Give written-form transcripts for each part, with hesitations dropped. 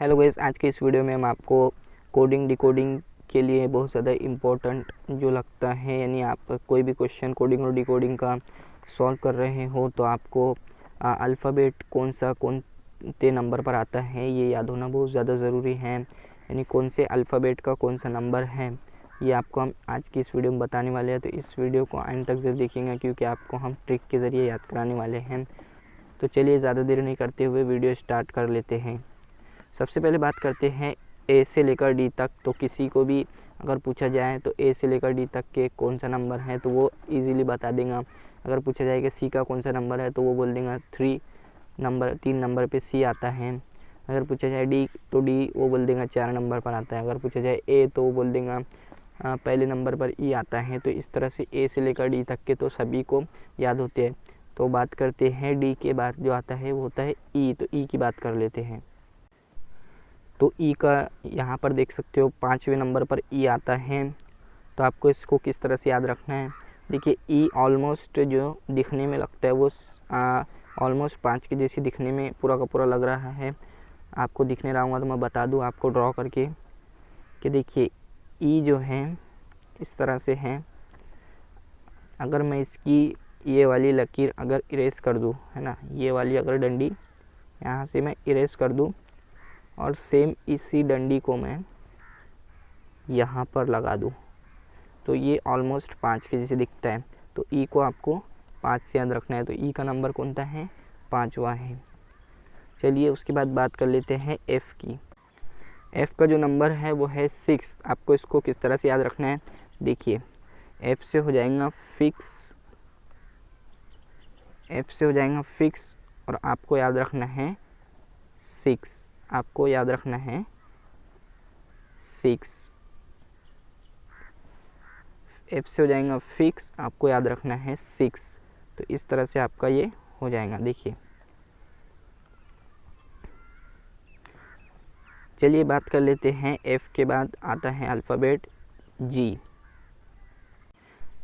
Hello guys, आज के इस वीडियो में हम आपको कोडिंग डिकोडिंग के लिए बहुत ज़्यादा इम्पोर्टेंट जो लगता है, यानी आप कोई भी क्वेश्चन कोडिंग और डिकोडिंग का सॉल्व कर रहे हो तो आपको अल्फ़ाबेट कौन से नंबर पर आता है ये याद होना बहुत ज़्यादा ज़रूरी है। यानी कौन से अल्फ़ाबेट का कौन सा नंबर है ये आपको हम आज की इस वीडियो में बताने वाले हैं। तो इस वीडियो को एंड तक ज़रूर देखिएगा क्योंकि आपको हम ट्रिक के ज़रिए याद कराने वाले हैं। तो चलिए ज़्यादा देर नहीं करते हुए वीडियो स्टार्ट कर लेते हैं। सबसे पहले बात करते हैं ए से लेकर डी तक। तो किसी को भी अगर पूछा जाए तो ए से लेकर डी तक के कौन सा नंबर है तो वो इजीली बता देगा। अगर पूछा जाए कि सी का कौन सा नंबर है तो वो बोल देगा 3 नंबर पे सी आता है। अगर पूछा जाए डी तो डी वो बोल देगा 4 नंबर पर आता है। अगर पूछा जाए ए तो वो बोल देगा पहले नंबर पर ई आता है। तो इस तरह से ए से लेकर डी तक के तो सभी को याद होते हैं। तो बात करते हैं डी के बाद जो आता है वो होता है ई। तो ई की बात कर लेते हैं। तो ई का यहाँ पर देख सकते हो 5वें नंबर पर ई आता है। तो आपको इसको किस तरह से याद रखना है, देखिए ई ऑलमोस्ट जो दिखने में लगता है वो ऑलमोस्ट 5 के जैसी दिखने में पूरा का पूरा लग रहा है। आपको दिखने रहा होगा तो मैं बता दूँ आपको ड्रॉ करके कि देखिए ई जो है इस तरह से है। अगर मैं इसकी ये वाली लकीर अगर इरेज कर दूँ, है ना, ये वाली अगर डंडी यहाँ से मैं इरेज कर दूँ और सेम इसी डंडी को मैं यहाँ पर लगा दूँ तो ये ऑलमोस्ट 5 के जैसे दिखता है। तो ई को आपको 5 से याद रखना है। तो ई का नंबर कौन सा है, 5वां है। चलिए उसके बाद बात कर लेते हैं एफ़ की। एफ़ का जो नंबर है वो है 6। आपको इसको किस तरह से याद रखना है, देखिए एफ़ से हो जाएगा फिक्स, एफ़ से हो जाएगा फिक्स और आपको याद रखना है 6। आपको याद रखना है 6। एफ से हो जाएगा फिक्स, आपको याद रखना है 6। तो इस तरह से आपका ये हो जाएगा। देखिए चलिए बात कर लेते हैं एफ के बाद आता है अल्फ़ाबेट जी।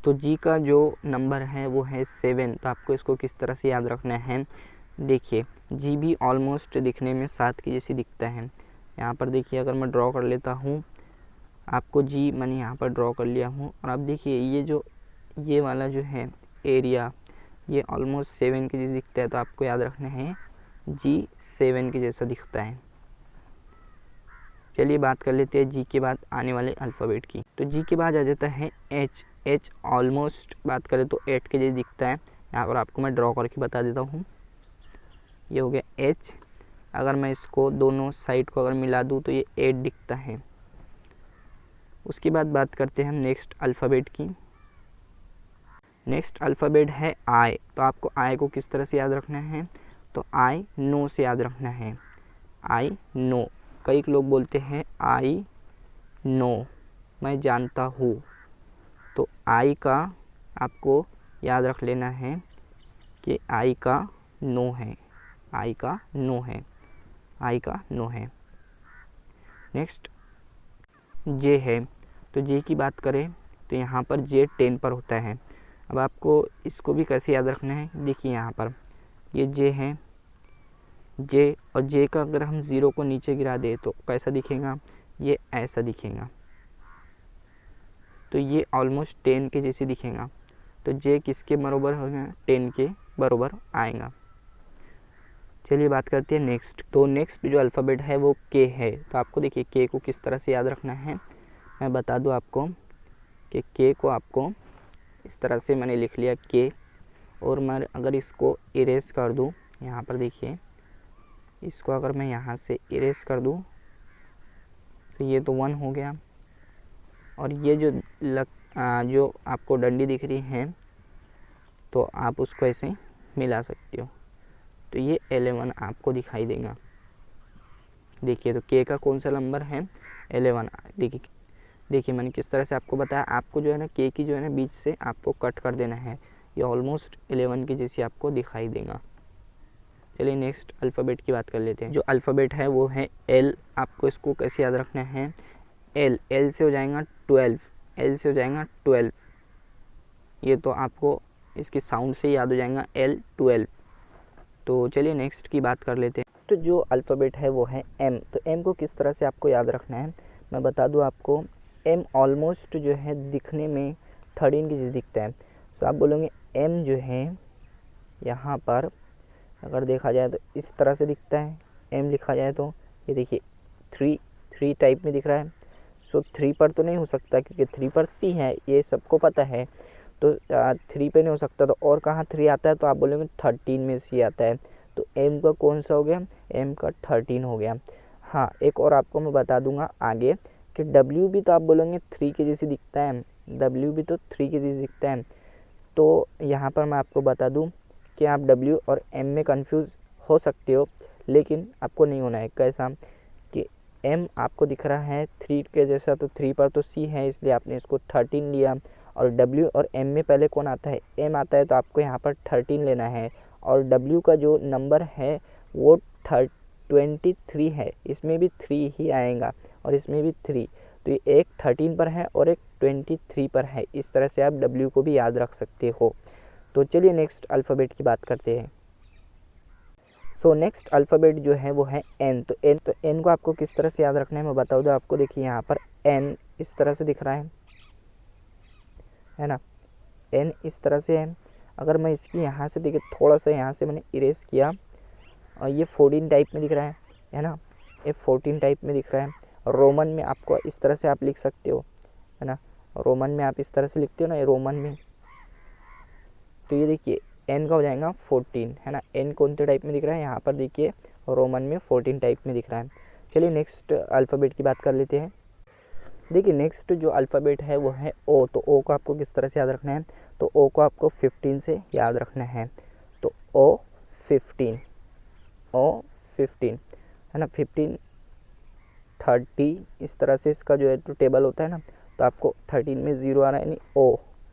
तो जी का जो नंबर है वो है 7। तो आपको इसको किस तरह से याद रखना है, देखिए जी भी ऑलमोस्ट दिखने में 7 की जैसी दिखता है। यहाँ पर देखिए अगर मैं ड्रॉ कर लेता हूँ, आपको जी मैंने यहाँ पर ड्रॉ कर लिया हूँ और अब देखिए ये वाला जो है एरिया ये ऑलमोस्ट 7 के जैसे दिखता है। तो आपको याद रखना है जी 7 के जैसा दिखता है। चलिए बात कर लेते हैं जी के बाद आने वाले अल्फ़ाबेट की। तो जी के बाद आ जाता है एच। एच ऑलमोस्ट बात करें तो 8 के जैसे दिखता है। यहाँ पर आपको मैं ड्रॉ करके बता देता हूँ, ये हो गया एच। अगर मैं इसको दोनों साइड को अगर मिला दूँ तो ये 8 दिखता है। उसके बाद बात करते हैं हम नेक्स्ट अल्फ़ाबेट की। नेक्स्ट अल्फ़ाबेट है आई। तो आपको आई को किस तरह से याद रखना है, तो आई नो से याद रखना है। आई नो, कई लोग बोलते हैं आई नो, मैं जानता हूँ। तो आई का आपको याद रख लेना है कि आई का नो है, आई का नो है, आई का नो है। नेक्स्ट जे है। तो जे की बात करें तो यहाँ पर जे 10 पर होता है। अब आपको इसको भी कैसे याद रखना है, देखिए यहाँ पर ये जे है, जे और जे का अगर हम 0 को नीचे गिरा दे तो कैसा दिखेगा, ये ऐसा दिखेगा। तो ये ऑलमोस्ट 10 के जैसे दिखेगा। तो जे किसके बराबर होगा, 10 के बराबर आएगा। चलिए बात करते हैं नेक्स्ट। तो नेक्स्ट जो अल्फ़ाबेट है वो के है। तो आपको देखिए के को किस तरह से याद रखना है, मैं बता दूं आपको कि के को आपको इस तरह से मैंने लिख लिया के, और मैं अगर इसको इरेज कर दूं, यहाँ पर देखिए इसको अगर मैं यहाँ से इरेज कर दूं तो ये तो 1 हो गया। और ये जो आपको डंडी दिख रही है तो आप उसको ऐसे मिला सकते हो तो ये 11 आपको दिखाई देगा। देखिए तो के का कौन सा नंबर है, 11। देखिए मैंने किस तरह से आपको बताया। आपको जो है ना के की जो है ना बीच से आपको कट कर देना है, ये ऑलमोस्ट 11 की जैसी आपको दिखाई देगा। चलिए नेक्स्ट अल्फ़ाबेट की बात कर लेते हैं। जो अल्फ़ाबेट है वो है एल। आपको इसको कैसे याद रखना है, एल, एल से हो जाएगा 12, एल से हो जाएगा 12। ये तो आपको इसके साउंड से याद हो जाएगा L12। तो चलिए नेक्स्ट की बात कर लेते हैं। नेक्स्ट जो अल्फ़ाबेट है वो है एम। तो एम को किस तरह से आपको याद रखना है मैं बता दूं आपको। एम ऑलमोस्ट जो है दिखने में 13 की चीज़ दिखता है। तो आप बोलोगे एम जो है यहाँ पर अगर देखा जाए तो इस तरह से दिखता है। एम लिखा जाए तो ये देखिए थ्री टाइप में दिख रहा है। सो 3 पर तो नहीं हो सकता क्योंकि 3 पर सी है, ये सबको पता है। तो 3 पे नहीं हो सकता, तो और कहाँ 3 आता है? तो आप बोलेंगे 13 में सी आता है। तो एम का कौन सा हो गया? एम का 13 हो गया। हाँ, एक और आपको मैं बता दूंगा आगे कि डब्ल्यू भी तो आप बोलेंगे 3 के जैसे दिखता है। डब्ल्यू भी तो 3 के जैसे दिखता है। तो यहाँ पर मैं आपको बता दूं कि आप डब्ल्यू और एम में कंफ्यूज हो सकते हो, लेकिन आपको नहीं होना है। कैसा कि एम आपको दिख रहा है 3 के जैसा, तो 3 पर तो सी है इसलिए आपने इसको 13 लिया। और डब्ल्यू और एम में पहले कौन आता है? एम आता है, तो आपको यहाँ पर 13 लेना है। और डब्ल्यू का जो नंबर है वो 23 है, इसमें भी 3 ही आएगा और इसमें भी 3। तो ये एक 13 पर है और एक 23 पर है। इस तरह से आप डब्ल्यू को भी याद रख सकते हो। तो चलिए नेक्स्ट अल्फ़ाबेट की बात करते हैं। सो नेक्स्ट अल्फ़ाबेट जो है वो है एन। तो एन को आपको किस तरह से याद रखना है मैं बताऊँ तो आपको देखिए यहाँ पर एन इस तरह से दिख रहा है ना। एन इस तरह से है। अगर मैं इसकी यहाँ से देखिए थोड़ा सा यहाँ से मैंने इरेज किया और ये 14 टाइप में दिख रहा है ना। ये 14 टाइप में दिख रहा है। रोमन में आपको इस तरह से आप लिख सकते हो, है ना। रोमन में आप इस तरह से लिखते हो ना, ये रोमन में। तो ये देखिए एन का हो जाएगा 14, है ना। एन कौन से टाइप में दिख रहा है? यहाँ पर देखिए रोमन में 14 टाइप में दिख रहा है। चलिए नेक्स्ट अल्फ़ाबेट की बात कर लेते हैं। देखिए नेक्स्ट जो अल्फ़ाबेट है वो है ओ। तो ओ को आपको किस तरह से याद रखना है? तो ओ को आपको 15 से याद रखना है। तो ओ 15 है ना। 15 30 इस तरह से इसका जो है तो टेबल होता है ना। तो आपको 13 में 0 आ रहा है यानी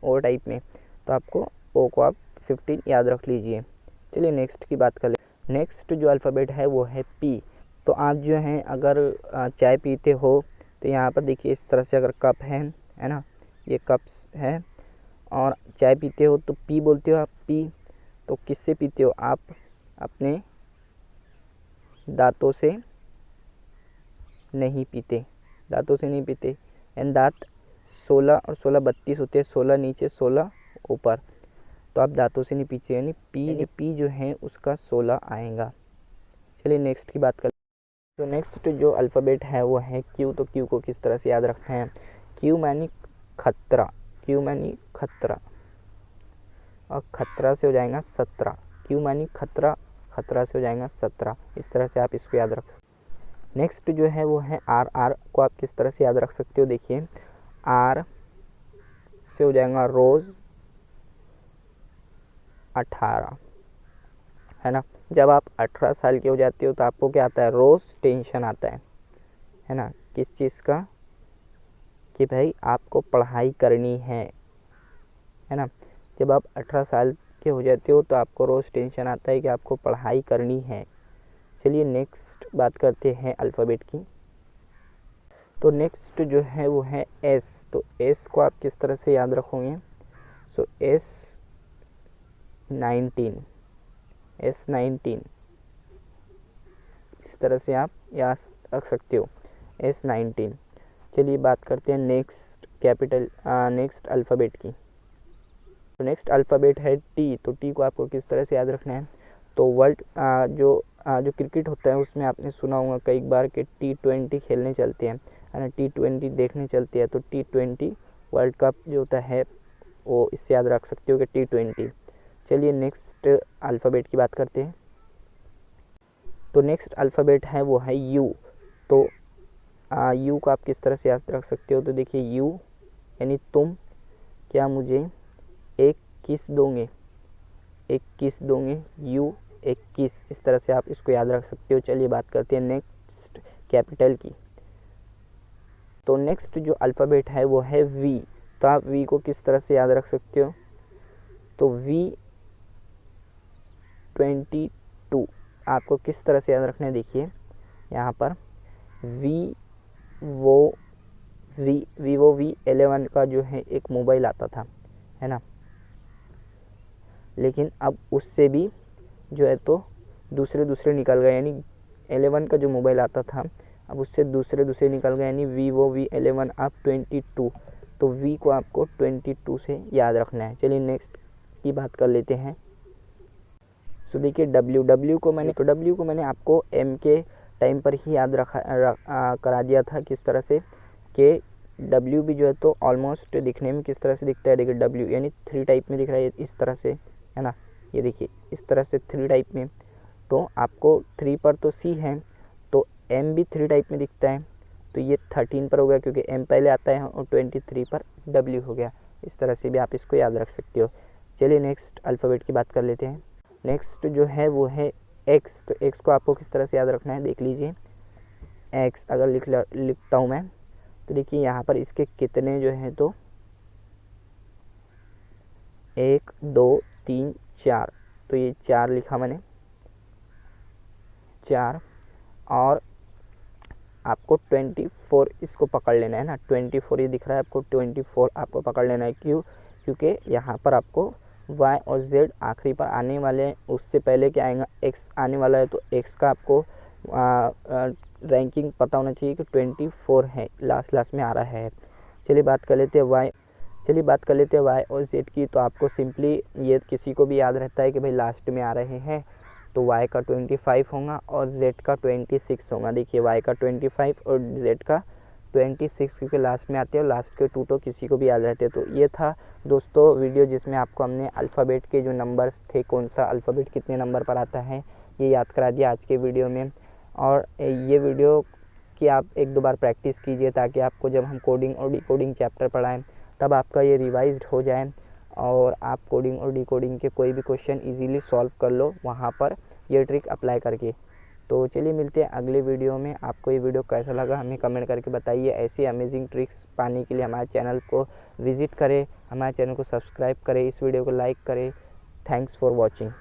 ओ टाइप में। तो आपको ओ को आप 15 याद रख लीजिए। चलिए नेक्स्ट की बात कर ले। नेक्स्ट जो अल्फ़ाबेट है वो है पी। तो आप जो हैं अगर चाय पीते हो तो यहाँ पर देखिए इस तरह से अगर कप है ना, ये कप्स है और चाय पीते हो तो पी बोलते हो आप। पी तो किससे पीते हो? आप अपने दांतों से नहीं पीते, दांतों से नहीं पीते। एंड दांत 16 और 16 32 होते हैं, 16 नीचे 16 ऊपर। तो आप दांतों से नहीं पीते यानी पी जो है उसका 16 आएगा। चलिए नेक्स्ट की बात कर। तो नेक्स्ट जो अल्फ़ाबेट है वो है क्यू। तो क्यू को किस तरह से याद रखना है? क्यू मानी खतरा, क्यू मानी खतरा और खतरा से हो जाएगा 17। क्यू मानी खतरा, खतरा से हो जाएगा 17। इस तरह से आप इसको याद रख। नेक्स्ट जो है वो है आर। आर को आप किस तरह से याद रख सकते हो? देखिए आर से हो जाएगा रोज़ 18, है ना। जब आप 18 साल के हो जाते हो तो आपको क्या आता है? रोज़ टेंशन आता है ना। किस चीज़ का? कि भाई आपको पढ़ाई करनी है ना। जब आप 18 साल के हो जाते हो तो आपको रोज़ टेंशन आता है कि आपको पढ़ाई करनी है। चलिए नेक्स्ट बात करते हैं अल्फ़ाबेट की। तो नेक्स्ट जो है वो है एस। तो एस को आप किस तरह से याद रखोगे? सो एस 19 इस तरह से आप याद रख सकते हो S19। चलिए बात करते हैं नेक्स्ट अल्फ़ाबेट की। तो नेक्स्ट अल्फ़ाबेट है टी। तो टी को आपको किस तरह से याद रखना है? तो वर्ल्ड जो क्रिकेट होता है उसमें आपने सुना होगा कई बार कि T20 खेलने चलते हैं, है ना। T20 देखने चलते हैं। तो T20 वर्ल्ड कप जो होता है वो इससे याद रख सकते हो कि T20। चलिए नेक्स्ट अल्फ़ाबेट की बात करते हैं। तो नेक्स्ट अल्फ़ाबेट है वो है यू। तो यू को आप किस तरह से याद रख सकते हो? तो देखिए यू यानी तुम क्या मुझे एक किस दोगे, एक किस दोगे। यू एक किस, इस तरह से आप इसको याद रख सकते हो। चलिए बात करते हैं नेक्स्ट कैपिटल की। तो नेक्स्ट जो अल्फ़ाबेट है वो है वी। तो आप वी को किस तरह से याद रख सकते हो? तो वी 22 आपको किस तरह से याद रखना है? देखिए यहाँ पर वीवो V11 का जो है एक मोबाइल आता था, है ना। लेकिन अब उससे भी जो है तो दूसरे निकल गए, यानी 11 का जो मोबाइल आता था अब उससे दूसरे निकल गए, यानी वीवो V11 अब 22। तो वी को आपको 22 से याद रखना है। चलिए नेक्स्ट की बात कर लेते हैं। सो देखिए डब्ल्यू को मैंने आपको एम के टाइम पर ही याद करा दिया था, किस तरह से कि डब्ल्यू भी जो है तो ऑलमोस्ट दिखने में किस तरह से दिखता है। देखिए डब्ल्यू यानी 3 टाइप में दिख रहा है इस तरह से, है ना, ये देखिए इस तरह से 3 टाइप में। तो आपको 3 पर तो सी है, तो एम भी 3 टाइप में दिखता है, तो ये 13 पर हो गया क्योंकि एम पहले आता है, और 23 पर डब्ल्यू हो गया। इस तरह से भी आप इसको याद रख सकते हो। चलिए नेक्स्ट अल्फ़ाबेट की बात कर लेते हैं। नेक्स्ट जो है वो है एक्स। तो एक्स को आपको किस तरह से याद रखना है देख लीजिए। एक्स अगर लिखता हूँ मैं, तो देखिए यहाँ पर इसके कितने जो हैं तो 1 2 3 4, तो ये 4 लिखा मैंने, 4। और आपको 24 इसको पकड़ लेना है ना, 24 ये दिख रहा है आपको, 24 आपको पकड़ लेना है। क्यों? क्योंकि यहाँ पर आपको y और z आखिरी पर आने वाले हैं, उससे पहले क्या आएगा x आने वाला है, तो x का आपको रैंकिंग पता होना चाहिए कि 24 है, लास्ट में आ रहा है। चलिए बात कर लेते हैं y और z की। तो आपको सिंपली ये किसी को भी याद रहता है कि भाई लास्ट में आ रहे हैं, तो y का 25 होगा और z का 26 होगा। देखिए y का 25 और z का 26, क्योंकि लास्ट में आते हैं और लास्ट के 2 तो किसी को भी याद रहते हैं। तो ये था दोस्तों वीडियो, जिसमें आपको हमने अल्फ़ाबेट के जो नंबर्स थे, कौन सा अल्फ़ाबेट कितने नंबर पर आता है, ये याद करा दिया आज के वीडियो में। और ये वीडियो की आप 1-2 बार प्रैक्टिस कीजिए, ताकि आपको जब हम कोडिंग और डिकोडिंग चैप्टर पढ़ाएं तब आपका ये रिवाइज्ड हो जाए और आप कोडिंग और डिकोडिंग के कोई भी क्वेश्चन इजीली सॉल्व कर लो वहाँ पर ये ट्रिक अप्लाई करके। तो चलिए मिलते हैं अगले वीडियो में। आपको ये वीडियो कैसा लगा हमें कमेंट करके बताइए। ऐसी अमेजिंग ट्रिक्स पाने के लिए हमारे चैनल को विज़िट करें, हमारे चैनल को सब्सक्राइब करें, इस वीडियो को लाइक करें। Thanks for watching.